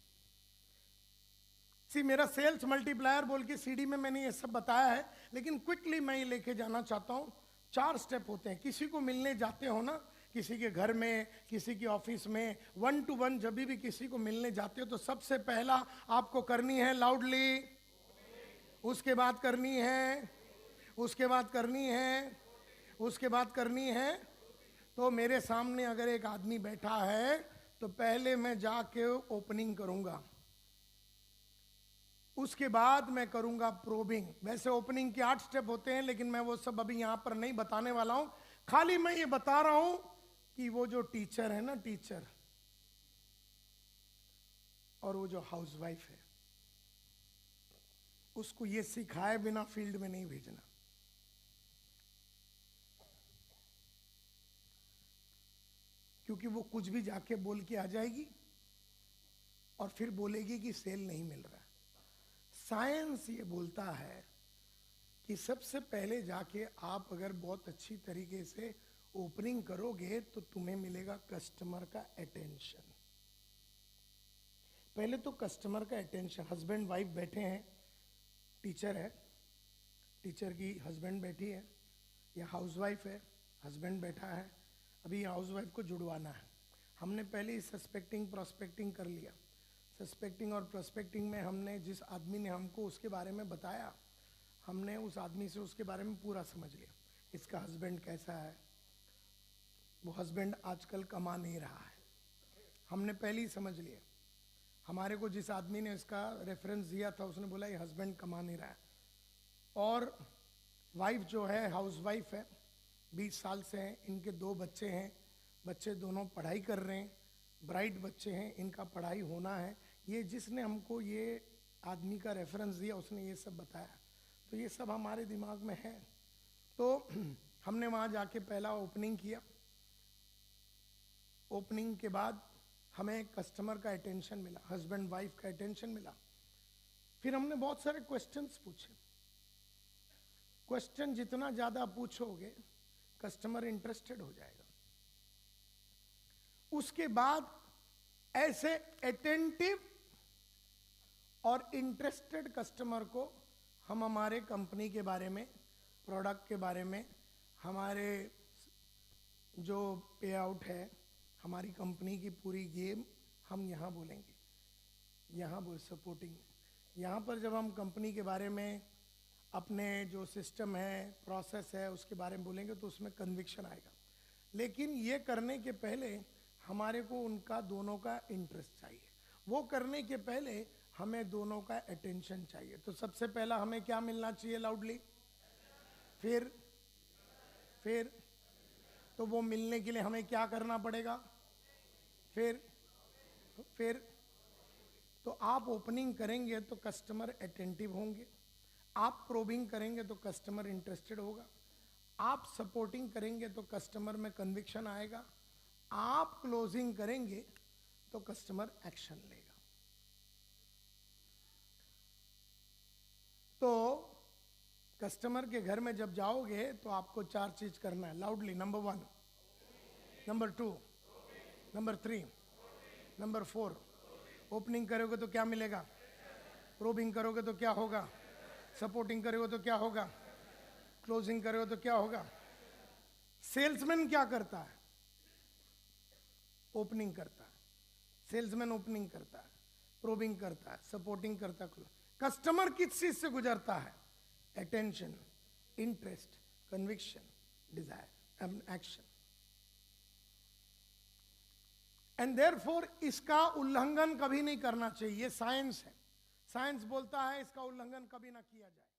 मेरा सेल्स मल्टीप्लायर बोल के सीडी में मैंने ये सब बताया है, लेकिन क्विकली मैं ये लेके जाना चाहता हूं। 4 स्टेप होते हैं। किसी को मिलने जाते हो ना, किसी के घर में, किसी के ऑफिस में, 1 to 1 जब भी किसी को मिलने जाते हो तो सबसे पहला आपको करनी है लाउडली, उसके बाद करनी है, उसके बाद करनी है, उसके बाद करनी है। तो मेरे सामने अगर एक आदमी बैठा है तो पहले मैं जाके ओपनिंग करूंगा, उसके बाद मैं करूंगा प्रोबिंग। वैसे ओपनिंग के 8 स्टेप होते हैं, लेकिन मैं वो सब अभी यहां पर नहीं बताने वाला हूं। खाली मैं ये बता रहा हूं कि वो जो टीचर है ना, टीचर, और वो जो हाउसवाइफ है, उसको ये सिखाए बिना फील्ड में नहीं भेजना। क्योंकि वो कुछ भी जाके बोल के आ जाएगी और फिर बोलेगी कि सेल नहीं मिल रहा। साइंस ये बोलता है कि सबसे पहले जाके आप अगर बहुत अच्छी तरीके से ओपनिंग करोगे तो तुम्हें मिलेगा कस्टमर का अटेंशन। पहले तो कस्टमर का अटेंशन। हस्बैंड वाइफ बैठे हैं, टीचर है, टीचर की हस्बैंड बैठी है, या हाउसवाइफ है, हस्बैंड बैठा है। अभी हाउसवाइफ को जुड़वाना है। हमने पहले ही सस्पेक्टिंग प्रोस्पेक्टिंग कर लिया। सस्पेक्टिंग और प्रोस्पेक्टिंग में हमने जिस आदमी ने हमको उसके बारे में बताया, हमने उस आदमी से उसके बारे में पूरा समझ लिया। इसका हस्बैंड कैसा है, वो हस्बैंड आजकल कमा नहीं रहा है, हमने पहले ही समझ लिया। हमारे को जिस आदमी ने इसका रेफरेंस दिया था उसने बोला ये हस्बैंड कमा नहीं रहा है। और वाइफ जो है हाउस वाइफ है, 20 साल से हैं, इनके 2 बच्चे हैं, बच्चे दोनों पढ़ाई कर रहे हैं, ब्राइट बच्चे हैं, इनका पढ़ाई होना है। ये जिसने हमको ये आदमी का रेफरेंस दिया उसने ये सब बताया, तो ये सब हमारे दिमाग में है। तो हमने वहाँ जाके पहला ओपनिंग किया। ओपनिंग के बाद हमें कस्टमर का अटेंशन मिला, हस्बैंड वाइफ का अटेंशन मिला। फिर हमने बहुत सारे क्वेश्चंस पूछे। क्वेश्चन जितना ज़्यादा पूछोगे कस्टमर इंटरेस्टेड हो जाएगा। उसके बाद ऐसे अटेंटिव और इंटरेस्टेड कस्टमर को हम हमारे कंपनी के बारे में, प्रोडक्ट के बारे में, हमारे जो पे आउट है, हमारी कंपनी की पूरी गेम हम यहाँ बोलेंगे, यहाँ बोल सपोर्टिंग। यहाँ पर जब हम कंपनी के बारे में, अपने जो सिस्टम है, प्रोसेस है, उसके बारे में बोलेंगे तो उसमें कन्विक्शन आएगा। लेकिन ये करने के पहले हमारे को उनका दोनों का इंटरेस्ट चाहिए। वो करने के पहले हमें दोनों का अटेंशन चाहिए। तो सबसे पहला हमें क्या मिलना चाहिए लाउडली? फिर तो वो मिलने के लिए हमें क्या करना पड़ेगा? फिर तो आप ओपनिंग करेंगे तो कस्टमर अटेंटिव होंगे, आप प्रोबिंग करेंगे तो कस्टमर इंटरेस्टेड होगा, आप सपोर्टिंग करेंगे तो कस्टमर में कन्विक्शन आएगा, आप क्लोजिंग करेंगे तो कस्टमर एक्शन लेगा। तो कस्टमर के घर में जब जाओगे तो आपको 4 चीज करना है loudly. Number 1, number 2, number 3, number 4। Opening करोगे तो क्या मिलेगा? प्रोबिंग करोगे तो क्या होगा? सपोर्टिंग करोगे तो क्या होगा? क्लोजिंग करोगे तो क्या होगा? सेल्समैन क्या करता है? ओपनिंग करता है। सेल्समैन ओपनिंग करता है, प्रोबिंग करता है, सपोर्टिंग करता है। कस्टमर किस चीज से गुजरता है? Attention, interest, conviction, desire and action. And therefore इसका उल्लंघन कभी नहीं करना चाहिए। साइंस है, साइंस बोलता है इसका उल्लंघन कभी ना किया जाए।